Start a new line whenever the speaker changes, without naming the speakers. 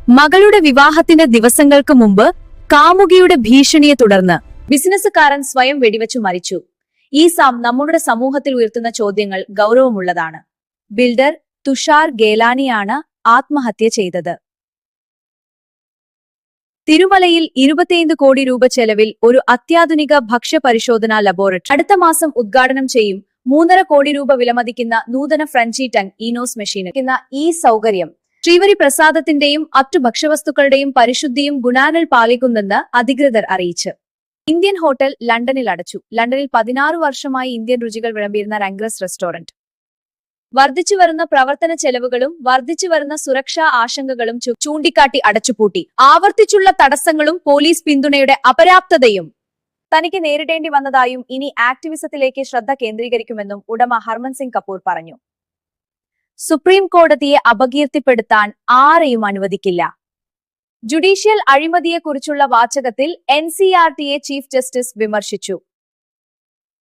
മകളുടെ വിവാഹത്തിന് ദിവസങ്ങൾക്ക് മുമ്പ് കാമുകിയുടെ ഭീഷണിയെ തുടർന്ന് ബിസിനസ്സുകാരൻ സ്വയം വെടിവെച്ചു മരിച്ചു. ഈ നമ്മുടെ സമൂഹത്തിൽ ഉയർത്തുന്ന ചോദ്യങ്ങൾ ഗൗരവമുള്ളതാണ്. ബിൽഡർ തുഷാർ ഗേലാനിയാണ് ആത്മഹത്യ ചെയ്തത്. തിരുമലയിൽ 25 കോടി രൂപ ചെലവിൽ ഒരു അത്യാധുനിക ഭക്ഷ്യപരിശോധനാ ലബോറട്ടറി അടുത്ത മാസം ഉദ്ഘാടനം ചെയ്യും. 3.5 കോടി രൂപ വിലമതിക്കുന്ന നൂതന ഫ്രഞ്ചി ടങ് ഈനോസ് മെഷീൻ ഈ സൗകര്യം ശ്രീവരി പ്രസാദത്തിന്റെയും മറ്റു ഭക്ഷ്യവസ്തുക്കളുടെയും പരിശുദ്ധിയും ഗുണങ്ങൾ പാലിക്കുന്നെന്ന് അധികൃതർ അറിയിച്ചു. ഇന്ത്യൻ ഹോട്ടൽ ലണ്ടനിൽ അടച്ചു. ലണ്ടനിൽ 16 വർഷമായി ഇന്ത്യൻ രുചികൾ വിളമ്പിയിരുന്ന റംഗ്രസ് റെസ്റ്റോറന്റ് വർദ്ധിച്ചുവരുന്ന പ്രവർത്തന ചെലവുകളും വർദ്ധിച്ചുവരുന്ന സുരക്ഷാ ആശങ്കകളും ചൂണ്ടിക്കാട്ടി അടച്ചുപൂട്ടി. ആവർത്തിച്ചുള്ള തടസ്സങ്ങളും പോലീസ് പിന്തുണയുടെ അപര്യാപ്തതയും തനിക്ക് നേരിടേണ്ടി വന്നതായും ഇനി ആക്ടിവിസത്തിലേക്ക് ശ്രദ്ധ കേന്ദ്രീകരിക്കുമെന്നും ഉടമ ഹർമൻ സിംഗ് കപൂർ പറഞ്ഞു. സുപ്രീം കോടതിയെ അപകീർത്തിപ്പെടുത്താൻ ആരെയും അനുവദിക്കില്ല. ജുഡീഷ്യൽ അഴിമതിയെക്കുറിച്ചുള്ള വാചകത്തിൽ NCERTയെ ചീഫ് ജസ്റ്റിസ് വിമർശിച്ചു.